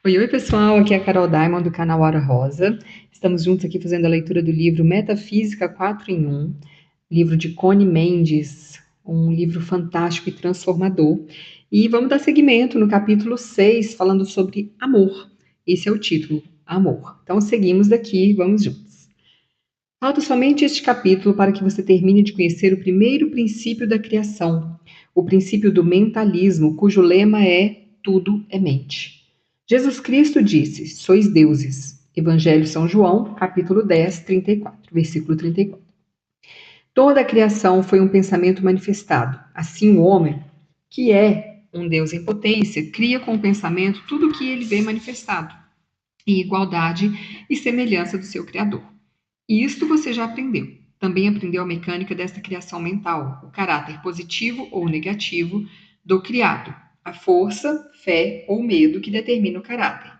Oi, oi pessoal, aqui é a Carol Diamond do canal Hora Rosa. Estamos juntos aqui fazendo a leitura do livro Metafísica 4 em 1, livro de Connie Mendes, um livro fantástico e transformador. E vamos dar seguimento no capítulo 6, falando sobre amor. Esse é o título, Amor. Então seguimos daqui, vamos juntos. Falta somente este capítulo para que você termine de conhecer o primeiro princípio da criação, o princípio do mentalismo, cujo lema é tudo é mente. Jesus Cristo disse: sois deuses. Evangelho de São João, capítulo 10, 34, versículo 34. Toda a criação foi um pensamento manifestado. Assim, o homem, que é um Deus em potência, cria com o pensamento tudo o que ele vê manifestado, em igualdade e semelhança do seu Criador. E isto você já aprendeu. Também aprendeu a mecânica desta criação mental, o caráter positivo ou negativo do criado, a força, fé ou medo que determina o caráter,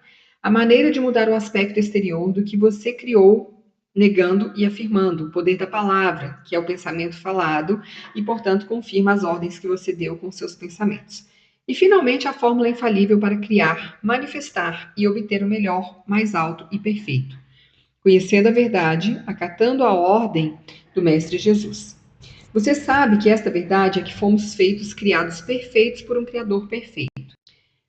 a maneira de mudar o aspecto exterior do que você criou, negando e afirmando, o poder da palavra, que é o pensamento falado e, portanto, confirma as ordens que você deu com seus pensamentos. E, finalmente, a fórmula infalível para criar, manifestar e obter o melhor, mais alto e perfeito, conhecendo a verdade, acatando a ordem do Mestre Jesus. Você sabe que esta verdade é que fomos feitos criados perfeitos por um Criador perfeito,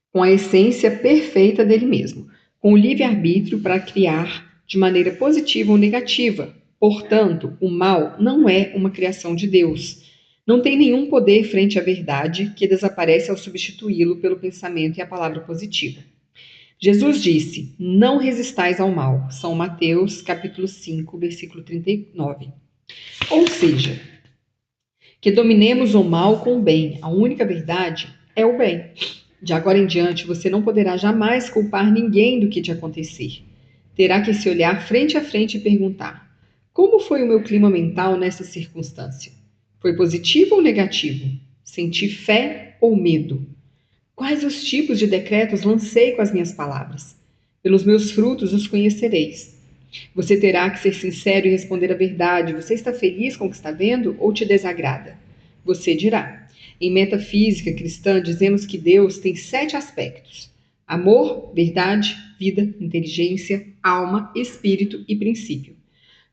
com a essência perfeita dele mesmo, com o livre-arbítrio para criar de maneira positiva ou negativa. Portanto, o mal não é uma criação de Deus. Não tem nenhum poder frente à verdade que desaparece ao substituí-lo pelo pensamento e a palavra positiva. Jesus disse: não resistais ao mal. São Mateus, capítulo 5, versículo 39. Ou seja, que dominemos o mal com o bem. A única verdade é o bem. De agora em diante, você não poderá jamais culpar ninguém do que te acontecer. Terá que se olhar frente a frente e perguntar: como foi o meu clima mental nessa circunstância? Foi positivo ou negativo? Senti fé ou medo? Quais os tipos de decretos lancei com as minhas palavras? Pelos meus frutos os conhecereis. Você terá que ser sincero e responder a verdade. Você está feliz com o que está vendo ou te desagrada? Você dirá. Em metafísica cristã, dizemos que Deus tem 7 aspectos: amor, verdade, vida, inteligência, alma, espírito e princípio.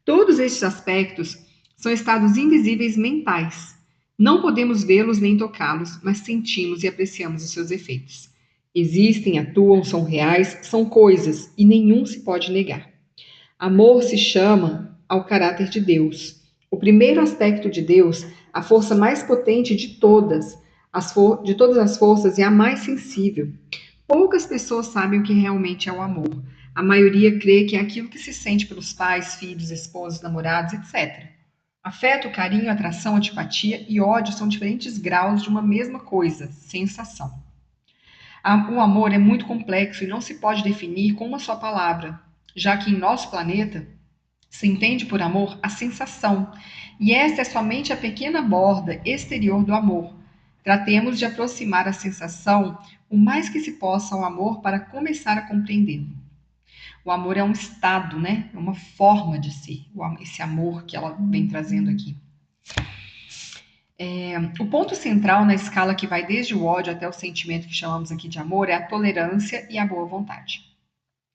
Todos estes aspectos são estados invisíveis mentais. Não podemos vê-los nem tocá-los, mas sentimos e apreciamos os seus efeitos. Existem, atuam, são reais, são coisas e nenhum se pode negar. Amor se chama ao caráter de Deus. O primeiro aspecto de Deus, a força mais potente de todas, de todas as forças e a mais sensível. Poucas pessoas sabem o que realmente é o amor. A maioria crê que é aquilo que se sente pelos pais, filhos, esposos, namorados, etc. Afeto, carinho, atração, antipatia e ódio são diferentes graus de uma mesma coisa, sensação. O amor é muito complexo e não se pode definir com uma só palavra, já que em nosso planeta se entende por amor a sensação, e esta é somente a pequena borda exterior do amor. Tratemos de aproximar a sensação o mais que se possa ao amor para começar a compreendê-lo. O amor é um estado, né? É uma forma de ser, esse amor que ela vem trazendo aqui. O ponto central na escala que vai desde o ódio até o sentimento que chamamos aqui de amor é a tolerância e a boa vontade.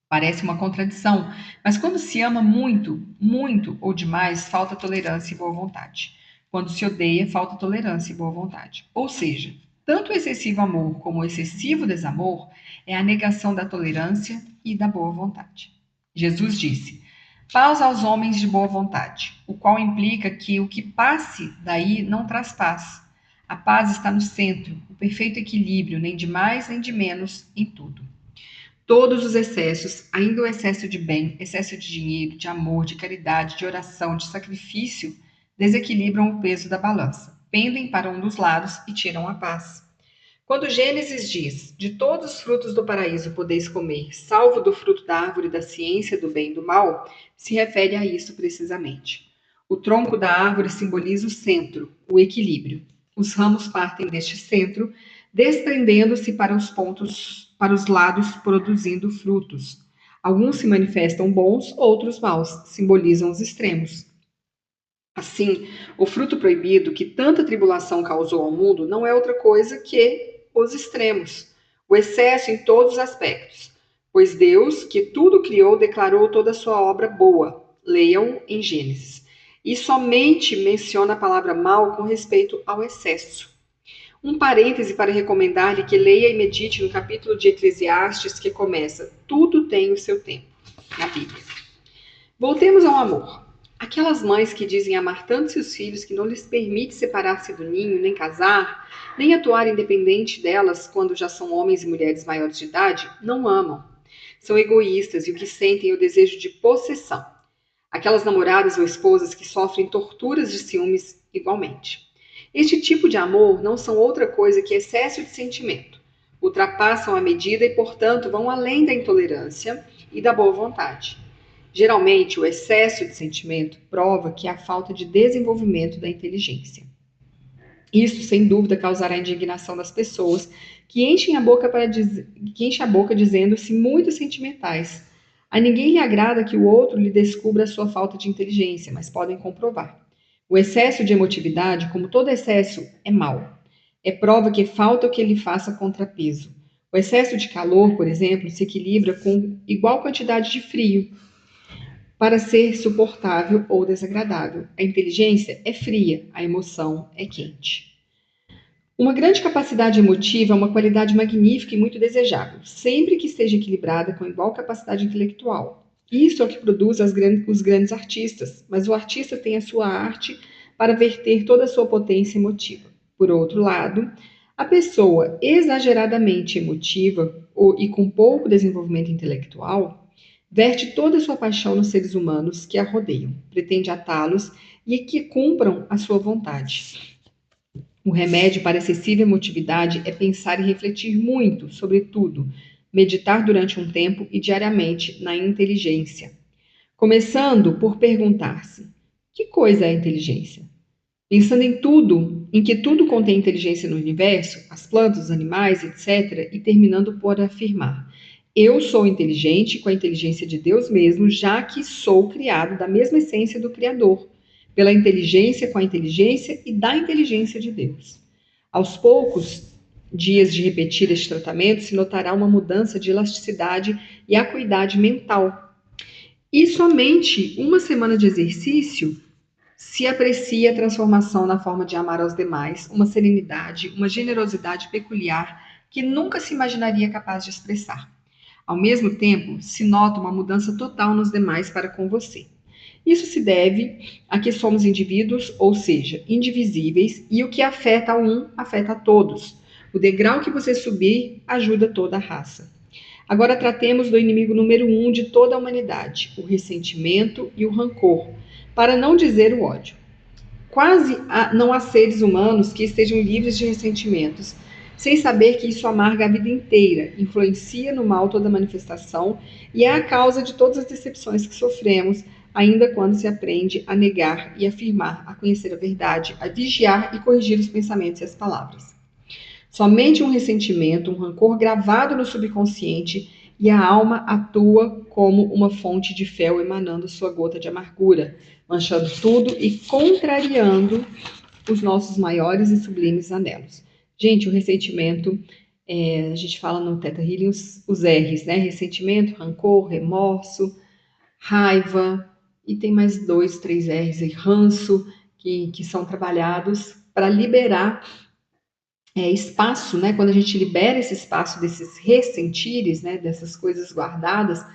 Parece uma contradição, mas quando se ama muito, muito ou demais, falta tolerância e boa vontade. Quando se odeia, falta tolerância e boa vontade. Ou seja, tanto o excessivo amor como o excessivo desamor é a negação da tolerância e da boa vontade. Jesus disse: paz aos homens de boa vontade, o qual implica que o que passe daí não traz paz. A paz está no centro, o perfeito equilíbrio, nem de mais nem de menos em tudo. Todos os excessos, ainda o excesso de bem, excesso de dinheiro, de amor, de caridade, de oração, de sacrifício, desequilibram o peso da balança, pendem para um dos lados e tiram a paz. Quando Gênesis diz: de todos os frutos do paraíso podeis comer, salvo do fruto da árvore da ciência do bem e do mal, se refere a isso precisamente. O tronco da árvore simboliza o centro, o equilíbrio. Os ramos partem deste centro, desprendendo-se para os lados, produzindo frutos. Alguns se manifestam bons, outros maus, simbolizam os extremos. Assim, o fruto proibido que tanta tribulação causou ao mundo não é outra coisa que os extremos, o excesso em todos os aspectos. Pois Deus, que tudo criou, declarou toda a sua obra boa. Leiam em Gênesis. E somente menciona a palavra mal com respeito ao excesso. Um parêntese para recomendar-lhe que leia e medite no capítulo de Eclesiastes que começa: tudo tem o seu tempo, na Bíblia. Voltemos ao amor. Aquelas mães que dizem amar tanto seus filhos que não lhes permite separar-se do ninho, nem casar, nem atuar independente delas quando já são homens e mulheres maiores de idade, não amam. São egoístas e o que sentem é o desejo de possessão. Aquelas namoradas ou esposas que sofrem torturas de ciúmes igualmente. Este tipo de amor não são outra coisa que excesso de sentimento. Ultrapassam a medida e, portanto, vão além da intolerância e da boa vontade. Geralmente, o excesso de sentimento prova que há falta de desenvolvimento da inteligência. Isso, sem dúvida, causará indignação das pessoas que enchem a boca dizendo-se muito sentimentais. A ninguém lhe agrada que o outro lhe descubra a sua falta de inteligência, mas podem comprovar. O excesso de emotividade, como todo excesso, é mau. É prova que falta o que lhe faça contrapeso. O excesso de calor, por exemplo, se equilibra com igual quantidade de frio para ser suportável ou desagradável. A inteligência é fria, a emoção é quente. Uma grande capacidade emotiva é uma qualidade magnífica e muito desejável, sempre que esteja equilibrada com igual capacidade intelectual. Isso é o que produz os grandes artistas, mas o artista tem a sua arte para verter toda a sua potência emotiva. Por outro lado, a pessoa exageradamente emotiva e com pouco desenvolvimento intelectual verte toda a sua paixão nos seres humanos que a rodeiam, pretende atá-los e que cumpram a sua vontade. O remédio para excessiva emotividade é pensar e refletir muito sobre tudo, meditar durante um tempo e diariamente na inteligência. Começando por perguntar-se: que coisa é a inteligência? Pensando em tudo, em que tudo contém inteligência no universo, as plantas, os animais, etc., e terminando por afirmar: eu sou inteligente com a inteligência de Deus mesmo, já que sou criado da mesma essência do Criador, pela inteligência com a inteligência e da inteligência de Deus. Aos poucos dias de repetir este tratamento, se notará uma mudança de elasticidade e acuidade mental. E somente uma semana de exercício se aprecia a transformação na forma de amar aos demais, uma serenidade, uma generosidade peculiar que nunca se imaginaria capaz de expressar. Ao mesmo tempo, se nota uma mudança total nos demais para com você. Isso se deve a que somos indivíduos, ou seja, indivisíveis, e o que afeta a um afeta a todos. O degrau que você subir ajuda toda a raça. Agora tratemos do inimigo número 1 de toda a humanidade, o ressentimento e o rancor, para não dizer o ódio. Não há seres humanos que estejam livres de ressentimentos, sem saber que isso amarga a vida inteira, influencia no mal toda manifestação e é a causa de todas as decepções que sofremos, ainda quando se aprende a negar e afirmar, a conhecer a verdade, a vigiar e corrigir os pensamentos e as palavras. Somente um ressentimento, um rancor gravado no subconsciente e a alma atua como uma fonte de fel emanando sua gota de amargura, manchando tudo e contrariando os nossos maiores e sublimes anelos. Gente, o ressentimento, a gente fala no Theta Healing os R's, né? Ressentimento, rancor, remorso, raiva, e tem mais 2, 3 R's aí, ranço, que são trabalhados para liberar espaço, né? Quando a gente libera esse espaço desses ressentires, né? Dessas coisas guardadas,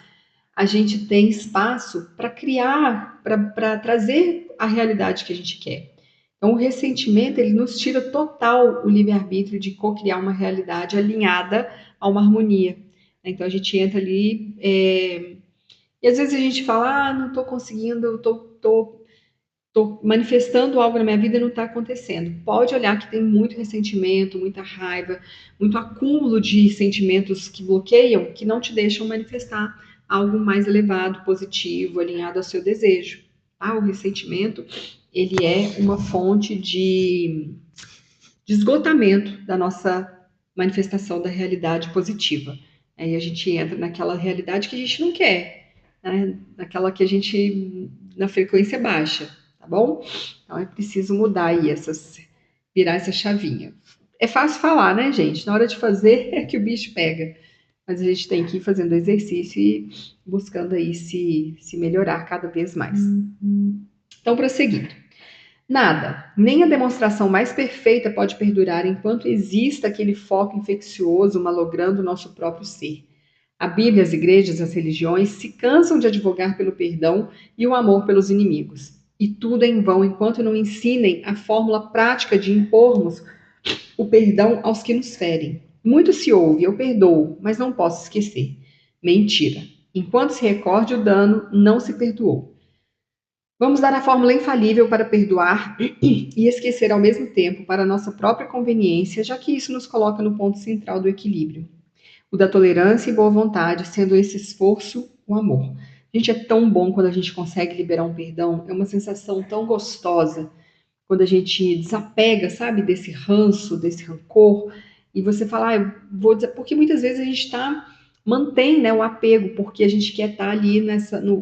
a gente tem espaço para criar, para trazer a realidade que a gente quer. Então, o ressentimento, ele nos tira total o livre-arbítrio de co-criar uma realidade alinhada a uma harmonia. Então, a gente entra ali, e às vezes a gente fala, não estou conseguindo, estou manifestando algo na minha vida e não está acontecendo. Pode olhar que tem muito ressentimento, muita raiva, muito acúmulo de sentimentos que bloqueiam, que não te deixam manifestar algo mais elevado, positivo, alinhado ao seu desejo. Tá? O ressentimento, ele é uma fonte de esgotamento da nossa manifestação da realidade positiva. Aí a gente entra naquela realidade que a gente não quer, né? Naquela que a gente, na frequência baixa, tá bom? Então é preciso mudar aí virar essa chavinha. É fácil falar, né, gente? Na hora de fazer é que o bicho pega. mas a gente tem que ir fazendo exercício e buscando aí se melhorar cada vez mais. Então, prosseguindo. Nada, nem a demonstração mais perfeita pode perdurar enquanto exista aquele foco infeccioso malogrando o nosso próprio ser. A Bíblia, as igrejas, as religiões se cansam de advogar pelo perdão e o amor pelos inimigos. E tudo é em vão enquanto não ensinem a fórmula prática de impormos o perdão aos que nos ferem. Muito se ouve, eu perdoo, mas não posso esquecer. Mentira. Enquanto se recorde o dano, não se perdoou. Vamos dar a fórmula infalível para perdoar e esquecer ao mesmo tempo, para nossa própria conveniência, já que isso nos coloca no ponto central do equilíbrio. O da tolerância e boa vontade, sendo esse esforço o amor. Gente, é tão bom quando a gente consegue liberar um perdão, é uma sensação tão gostosa quando a gente desapega, sabe, desse ranço, desse rancor, e você fala, eu vou dizer, porque muitas vezes a gente mantém, né, o apego, porque a gente quer estar ali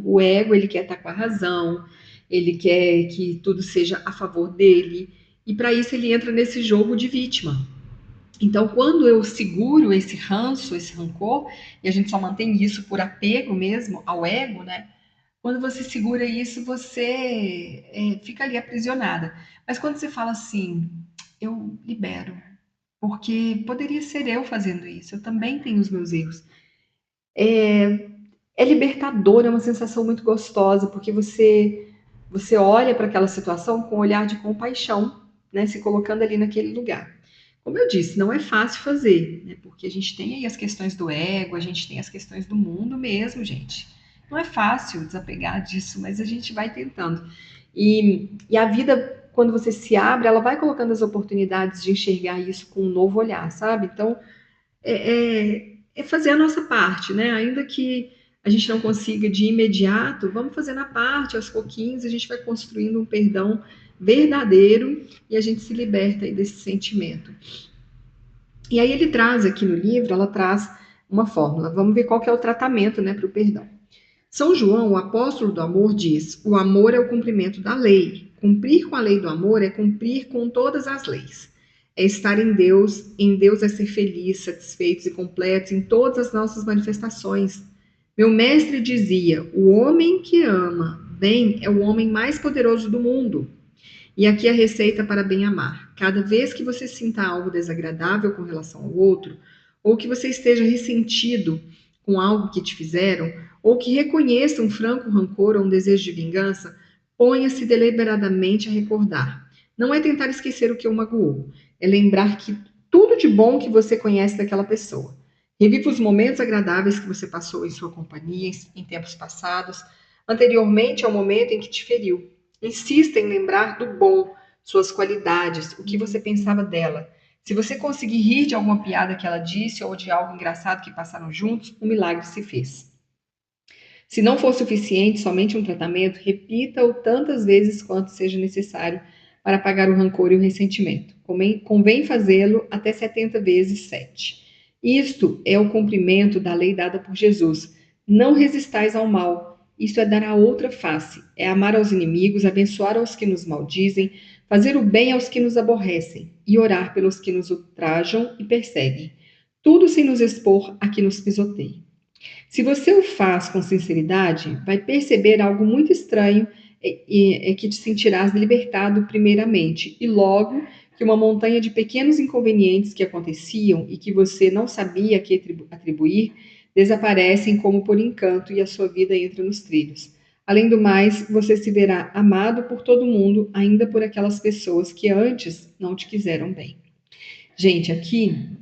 o ego, ele quer estar com a razão, ele quer que tudo seja a favor dele, e para isso ele entra nesse jogo de vítima. Então, quando eu seguro esse ranço, esse rancor, e a gente só mantém isso por apego mesmo ao ego, né? Quando você segura isso, você fica ali aprisionada. Mas quando você fala assim, eu libero, porque poderia ser eu fazendo isso, eu também tenho os meus erros. É libertador, é uma sensação muito gostosa, porque você olha para aquela situação com um olhar de compaixão, né, se colocando ali naquele lugar. Como eu disse, não é fácil fazer, né, porque a gente tem aí as questões do ego, a gente tem as questões do mundo mesmo, gente. Não é fácil desapegar disso, mas a gente vai tentando. E a vida, quando você se abre, ela vai colocando as oportunidades de enxergar isso com um novo olhar, sabe? Então, é fazer a nossa parte, né? Ainda que a gente não consiga de imediato, vamos fazendo a parte, aos pouquinhos, a gente vai construindo um perdão verdadeiro e a gente se liberta aí desse sentimento. E aí ele traz aqui no livro, ela traz uma fórmula. Vamos ver qual que é o tratamento, né, para o perdão. São João, o apóstolo do amor, diz: o amor é o cumprimento da lei. Cumprir com a lei do amor é cumprir com todas as leis. É estar em Deus é ser feliz, satisfeitos e completos em todas as nossas manifestações. Meu mestre dizia: o homem que ama bem é o homem mais poderoso do mundo. E aqui a receita para bem amar. Cada vez que você sinta algo desagradável com relação ao outro, ou que você esteja ressentido com algo que te fizeram, ou que reconheça um franco rancor ou um desejo de vingança, ponha-se deliberadamente a recordar. Não é tentar esquecer o que o magoou, é lembrar que tudo de bom que você conhece daquela pessoa. Reviva os momentos agradáveis que você passou em sua companhia em tempos passados, anteriormente ao momento em que te feriu. Insista em lembrar do bom, suas qualidades, o que você pensava dela. Se você conseguir rir de alguma piada que ela disse ou de algo engraçado que passaram juntos, um milagre se fez. Se não for suficiente somente um tratamento, repita-o tantas vezes quanto seja necessário para apagar o rancor e o ressentimento. Convém fazê-lo até 70 vezes 7. Isto é o cumprimento da lei dada por Jesus. Não resistais ao mal. Isto é dar a outra face. É amar aos inimigos, abençoar aos que nos maldizem, fazer o bem aos que nos aborrecem e orar pelos que nos ultrajam e perseguem. Tudo sem nos expor a que nos pisoteiem. Se você o faz com sinceridade, vai perceber algo muito estranho é que te sentirás libertado primeiramente e logo que uma montanha de pequenos inconvenientes que aconteciam e que você não sabia que atribuir desaparecem como por encanto e a sua vida entra nos trilhos. Além do mais, você se verá amado por todo mundo, ainda por aquelas pessoas que antes não te quiseram bem. Gente, aqui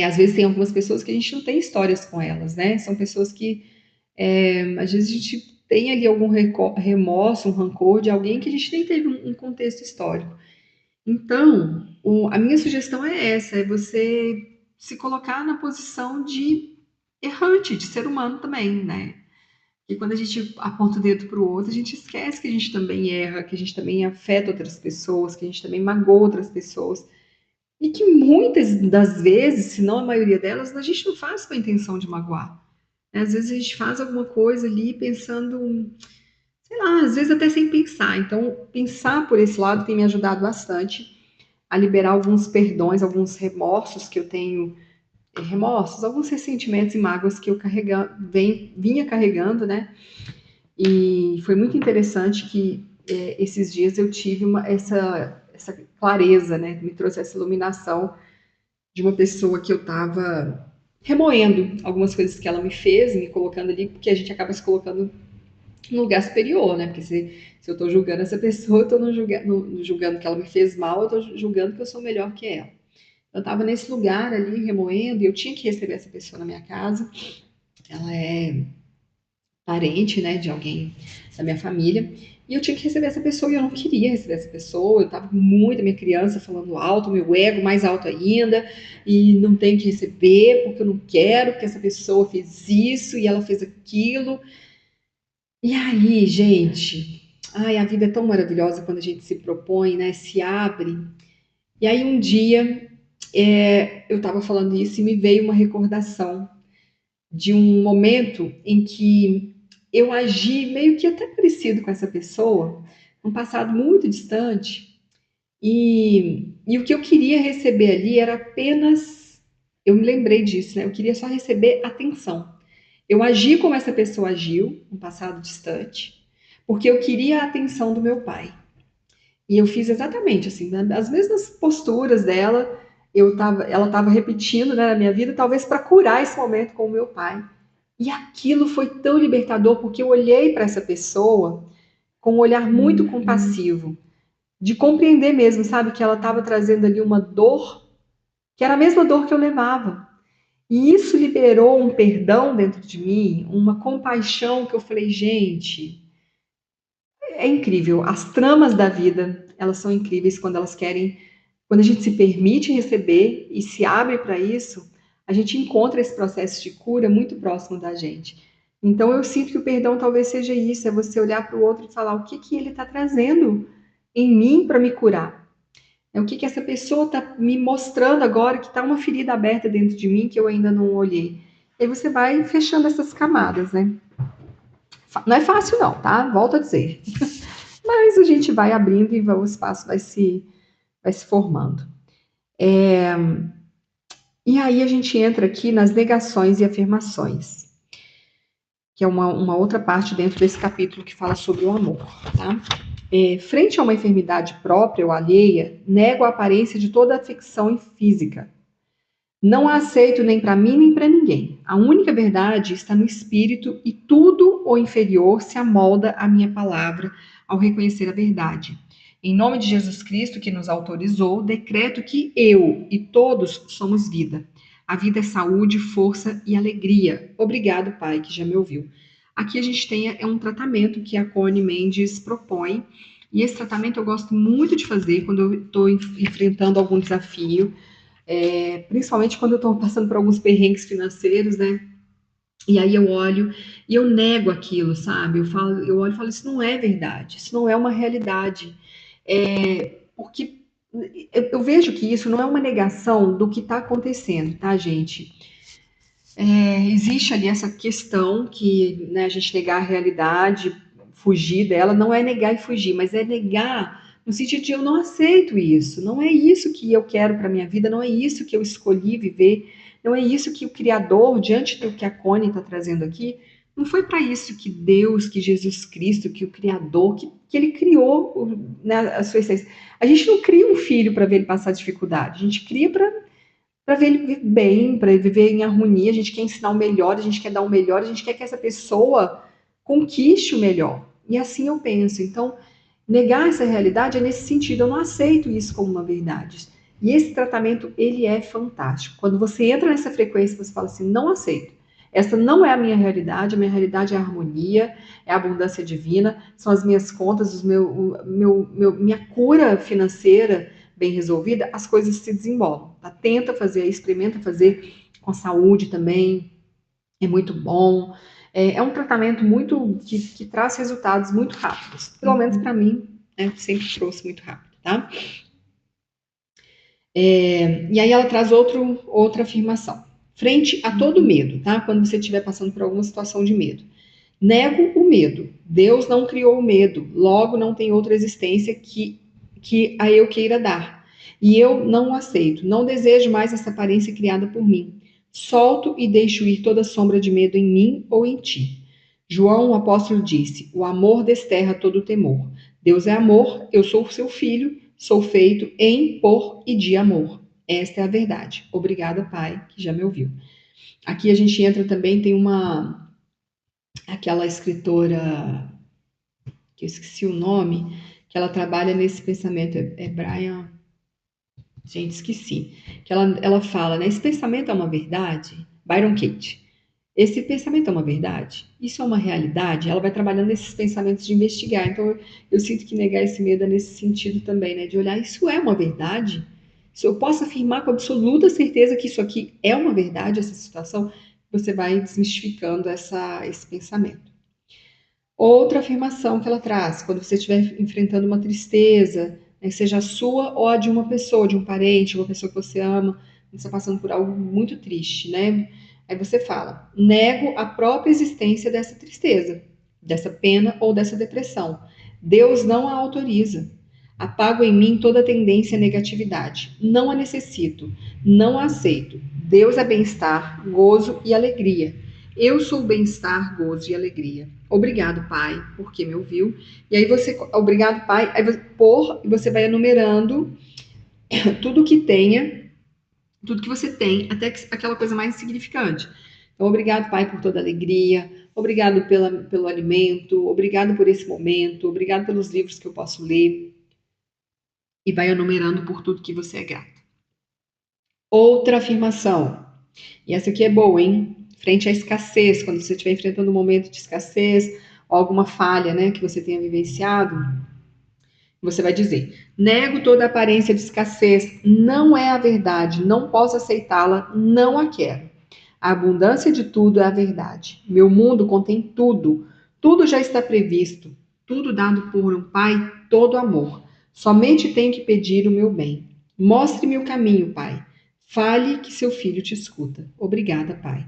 às vezes tem algumas pessoas que a gente não tem histórias com elas, né? São pessoas que às vezes a gente tem ali algum remorso, um rancor de alguém que a gente nem teve um contexto histórico. Então, a minha sugestão é essa, é você se colocar na posição de errante, de ser humano também, né? E quando a gente aponta o dedo para o outro, a gente esquece que a gente também erra, que a gente também afeta outras pessoas, que a gente também magoa outras pessoas. E que muitas das vezes, se não a maioria delas, a gente não faz com a intenção de magoar. Né? Às vezes a gente faz alguma coisa ali pensando, sei lá, às vezes até sem pensar. Então, pensar por esse lado tem me ajudado bastante a liberar alguns perdões, alguns remorsos que eu tenho remorsos, alguns ressentimentos e mágoas que eu vinha carregando, né? E foi muito interessante que esses dias eu tive essa clareza, né? Me trouxe essa iluminação de uma pessoa que eu estava remoendo algumas coisas que ela me fez, me colocando ali, porque a gente acaba se colocando num lugar superior, né? Porque se eu estou julgando essa pessoa, eu estou julgando que ela me fez mal, eu estou julgando que eu sou melhor que ela. Eu estava nesse lugar ali, remoendo, e eu tinha que receber essa pessoa na minha casa. Ela é parente, né, de alguém da minha família, e eu tinha que receber essa pessoa, e eu não queria receber essa pessoa, eu estava muito, minha criança falando alto, meu ego mais alto ainda, e não tenho que receber, porque eu não quero, porque essa pessoa fez isso, e ela fez aquilo, e aí, gente, ai, a vida é tão maravilhosa quando a gente se propõe, né, se abre, e aí um dia, eu estava falando isso, e me veio uma recordação de um momento em que eu agi meio que até parecido com essa pessoa, num passado muito distante, e o que eu queria receber ali era apenas. Eu me lembrei disso, né? Eu queria só receber atenção. Eu agi como essa pessoa agiu, num passado distante, porque eu queria a atenção do meu pai. E eu fiz exatamente assim, né? As mesmas posturas dela, ela estava repetindo, né, na minha vida, talvez para curar esse momento com o meu pai. E aquilo foi tão libertador, porque eu olhei para essa pessoa com um olhar muito compassivo, de compreender mesmo, sabe, que ela estava trazendo ali uma dor, que era a mesma dor que eu levava. E isso liberou um perdão dentro de mim, uma compaixão que eu falei, gente, é incrível. As tramas da vida, elas são incríveis quando elas querem, quando a gente se permite receber e se abre para isso, a gente encontra esse processo de cura muito próximo da gente. Então eu sinto que o perdão talvez seja isso, é você olhar para o outro e falar o que que ele está trazendo em mim para me curar. É o que que essa pessoa está me mostrando agora que está uma ferida aberta dentro de mim que eu ainda não olhei. E aí você vai fechando essas camadas, né? Não é fácil não, tá? Volto a dizer. Mas a gente vai abrindo e o espaço vai se formando. E aí a gente entra aqui nas negações e afirmações, que é uma outra parte dentro desse capítulo que fala sobre o amor, tá? Frente a uma enfermidade própria ou alheia, nego a aparência de toda afecção física. Não a aceito nem para mim nem para ninguém. A única verdade está no espírito e tudo o inferior se amolda à minha palavra ao reconhecer a verdade. Em nome de Jesus Cristo, que nos autorizou, decreto que eu e todos somos vida. A vida é saúde, força e alegria. Obrigado, Pai, que já me ouviu. Aqui a gente tem um tratamento que a Connie Mendes propõe, e esse tratamento eu gosto muito de fazer quando eu estou enfrentando algum desafio, principalmente quando eu estou passando por alguns perrengues financeiros, né? E aí eu olho e eu nego aquilo, sabe? Eu olho e falo, isso não é verdade, isso não é uma realidade. Porque eu vejo que isso não é uma negação do que está acontecendo, tá, gente? Existe ali essa questão que, né, a gente negar a realidade, fugir dela, não é negar e fugir, mas é negar no sentido de eu não aceito isso, não é isso que eu quero para minha vida, não é isso que eu escolhi viver, não é isso que o Criador, diante do que a Connie está trazendo aqui, não foi para isso que Deus, que Jesus Cristo, que o Criador, que Ele criou, né, a sua essência. A gente não cria um filho para ver ele passar dificuldade, a gente cria para ver ele viver bem, para ele viver em harmonia. A gente quer ensinar o melhor, a gente quer dar o melhor, a gente quer que essa pessoa conquiste o melhor. E assim eu penso. Então, negar essa realidade é nesse sentido. Eu não aceito isso como uma verdade. E esse tratamento, ele é fantástico. Quando você entra nessa frequência, você fala assim, não aceito. Essa não é a minha realidade é a harmonia, é a abundância divina, são as minhas contas, minha cura financeira bem resolvida, as coisas se desembolam. Tá? Tenta fazer, experimenta fazer com saúde também, é muito bom. É um tratamento que traz resultados muito rápidos. Pelo menos para mim, né, sempre trouxe muito rápido, tá? E aí ela traz outra afirmação. Frente a todo medo, tá? Quando você estiver passando por alguma situação de medo. Nego o medo. Deus não criou o medo, logo não tem outra existência que a eu queira dar. E eu não o aceito, não desejo mais essa aparência criada por mim. Solto e deixo ir toda sombra de medo em mim ou em ti. João, o apóstolo, disse: o amor desterra todo temor. Deus é amor, eu sou seu filho, sou feito em, por e de amor. Esta é a verdade. Obrigada, Pai, que já me ouviu. Aqui a gente entra também, tem aquela escritora, que eu esqueci o nome, que ela trabalha nesse pensamento, é Brian, gente, esqueci, que ela fala, né, esse pensamento é uma verdade? Byron Katie. Esse pensamento é uma verdade? Isso é uma realidade? Ela vai trabalhando nesses pensamentos de investigar. Então, eu sinto que negar esse medo é nesse sentido também, né? De olhar, isso é uma verdade? Se eu posso afirmar com absoluta certeza que isso aqui é uma verdade, essa situação, você vai desmistificando esse pensamento. Outra afirmação que ela traz, quando você estiver enfrentando uma tristeza, né, seja a sua ou a de uma pessoa, de um parente, uma pessoa que você ama, você está passando por algo muito triste, né? Aí você fala: nego a própria existência dessa tristeza, dessa pena ou dessa depressão. Deus não a autoriza. Apago em mim toda tendência à negatividade. Não a necessito, não a aceito. Deus é bem-estar, gozo e alegria. Eu sou bem-estar, gozo e alegria. Obrigado, Pai, porque me ouviu. E aí você, obrigado, Pai, aí e você vai enumerando tudo que tenha, tudo que você tem, até aquela coisa mais insignificante. Então, obrigado, Pai, por toda a alegria. Obrigado pelo alimento. Obrigado por esse momento. Obrigado pelos livros que eu posso ler. E vai enumerando por tudo que você é grato. Outra afirmação. E essa aqui é boa, hein? Frente à escassez, quando você estiver enfrentando um momento de escassez ou alguma falha, né, que você tenha vivenciado, você vai dizer: nego toda aparência de escassez, não é a verdade, não posso aceitá-la, não a quero. A abundância de tudo é a verdade. Meu mundo contém tudo, tudo já está previsto, tudo dado por um Pai todo amor. Somente tenho que pedir o meu bem. Mostre-me o caminho, Pai. Fale que seu filho te escuta. Obrigada, Pai.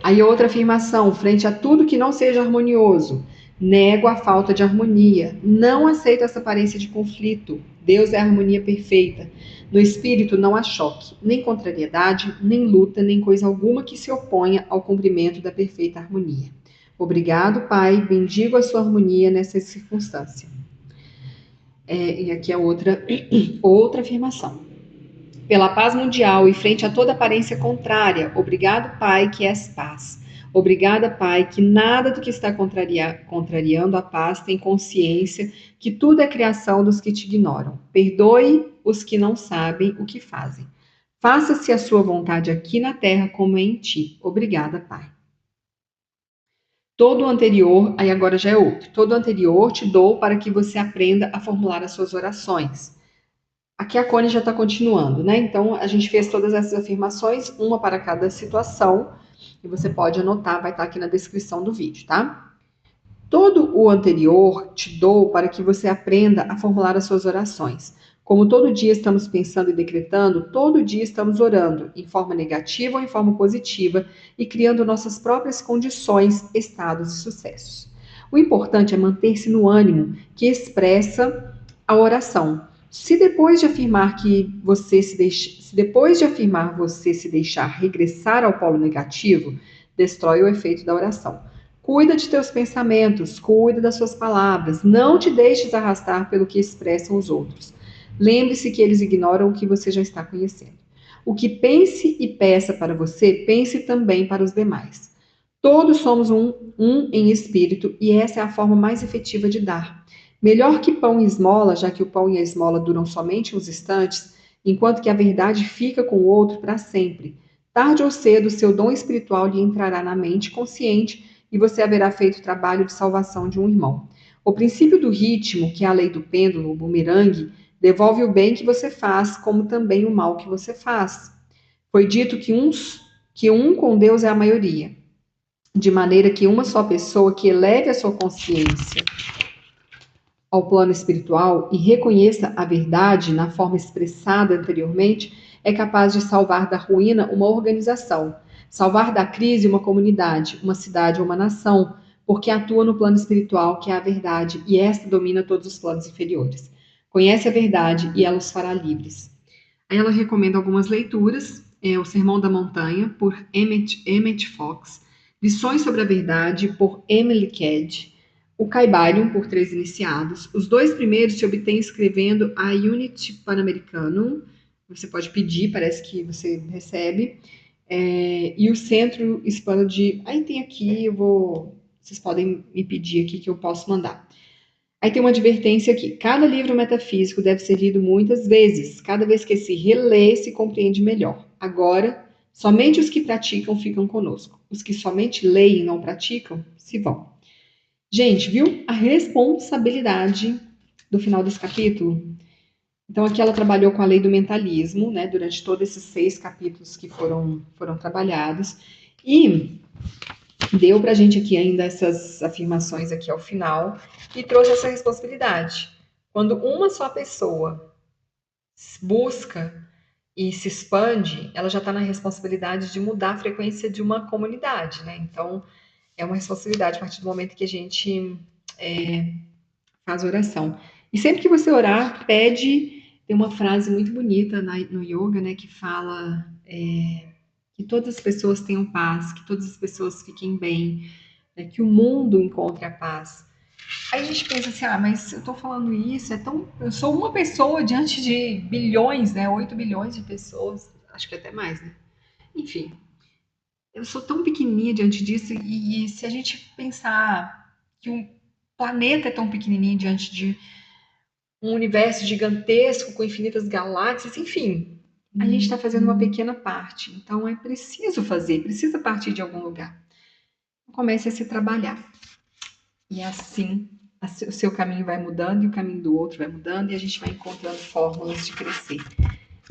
Aí outra afirmação, frente a tudo que não seja harmonioso, nego a falta de harmonia, não aceito essa aparência de conflito. Deus é a harmonia perfeita. No espírito não há choque, nem contrariedade, nem luta, nem coisa alguma que se oponha ao cumprimento da perfeita harmonia. Obrigado, Pai, bendigo a sua harmonia nessa circunstância. E aqui é outra afirmação. Pela paz mundial e frente a toda aparência contrária, obrigado, Pai, que és paz. Obrigada, Pai, que nada do que está contrariando a paz tem consciência, que tudo é criação dos que te ignoram. Perdoe os que não sabem o que fazem. Faça-se a sua vontade aqui na terra como é em ti. Obrigada, Pai. Todo o anterior, aí agora já é outro. Todo o anterior te dou para que você aprenda a formular as suas orações. Aqui a Connie já está continuando, né? Então a gente fez todas essas afirmações, uma para cada situação, e você pode anotar, vai estar aqui na descrição do vídeo, tá? Todo o anterior te dou para que você aprenda a formular as suas orações. Como todo dia estamos pensando e decretando, todo dia estamos orando, em forma negativa ou em forma positiva, e criando nossas próprias condições, estados e sucessos. O importante é manter-se no ânimo que expressa a oração. Se depois de afirmar você se deixar regressar ao polo negativo, destrói o efeito da oração. Cuida de teus pensamentos, cuida das suas palavras, não te deixes arrastar pelo que expressam os outros. Lembre-se que eles ignoram o que você já está conhecendo. O que pense e peça para você, pense também para os demais. Todos somos um em espírito e essa é a forma mais efetiva de dar. Melhor que pão e esmola, já que o pão e a esmola duram somente uns instantes, enquanto que a verdade fica com o outro para sempre. Tarde ou cedo, seu dom espiritual lhe entrará na mente consciente e você haverá feito o trabalho de salvação de um irmão. O princípio do ritmo, que é a lei do pêndulo, o bumerangue, devolve o bem que você faz, como também o mal que você faz. Foi dito que um com Deus é a maioria, de maneira que uma só pessoa que eleve a sua consciência ao plano espiritual e reconheça a verdade na forma expressada anteriormente, é capaz de salvar da ruína uma organização, salvar da crise uma comunidade, uma cidade ou uma nação, porque atua no plano espiritual, que é a verdade, e esta domina todos os planos inferiores. Conhece a verdade e ela os fará livres. Aí ela recomenda algumas leituras, O Sermão da Montanha, por Emmett Fox. Lições sobre a Verdade, por Emily Cady. O Caibalion, por Três Iniciados. Os dois primeiros se obtém escrevendo a Unity Pan-Americanum. Você pode pedir, parece que você recebe. E o Centro Hispano de... Aí tem aqui, vocês podem me pedir aqui que eu posso mandar. Aí tem uma advertência aqui. Cada livro metafísico deve ser lido muitas vezes. Cada vez que se relê, se compreende melhor. Agora, somente os que praticam ficam conosco. Os que somente leem e não praticam, se vão. Gente, viu a responsabilidade do final desse capítulo? Então, aqui ela trabalhou com a lei do mentalismo, né, durante todos esses 6 capítulos que foram trabalhados. E deu para a gente aqui ainda essas afirmações aqui ao final e trouxe essa responsabilidade. Quando uma só pessoa busca e se expande, ela já está na responsabilidade de mudar a frequência de uma comunidade, né? Então, é uma responsabilidade a partir do momento que a gente faz oração. E sempre que você orar, pede. Tem uma frase muito bonita no yoga, né, que fala que todas as pessoas tenham paz, que todas as pessoas fiquem bem, né, que o mundo encontre a paz. Aí a gente pensa assim, mas eu tô falando isso, eu sou uma pessoa diante de bilhões, né, 8 bilhões de pessoas, acho que até mais, né? Enfim, eu sou tão pequenininha diante disso e se a gente pensar que um planeta é tão pequenininho diante de um universo gigantesco com infinitas galáxias, enfim, a gente está fazendo uma pequena parte. Então é preciso fazer, precisa partir de algum lugar. Comece a se trabalhar. E assim o seu caminho vai mudando e o caminho do outro vai mudando e a gente vai encontrando fórmulas de crescer.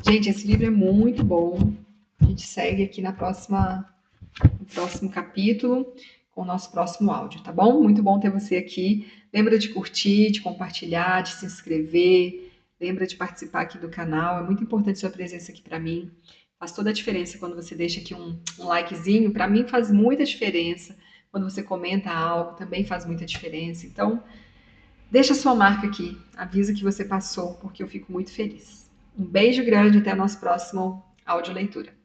Gente, esse livro é muito bom. A gente segue aqui no próximo capítulo com o nosso próximo áudio, tá bom? Muito bom ter você aqui. Lembra de curtir, de compartilhar, de se inscrever. Lembra de participar aqui do canal. É muito importante sua presença aqui para mim. Faz toda a diferença quando você deixa aqui um likezinho. Para mim faz muita diferença. Quando você comenta algo, também faz muita diferença. Então, deixa sua marca aqui. Avisa que você passou, porque eu fico muito feliz. Um beijo grande, até o nosso próximo áudio leitura.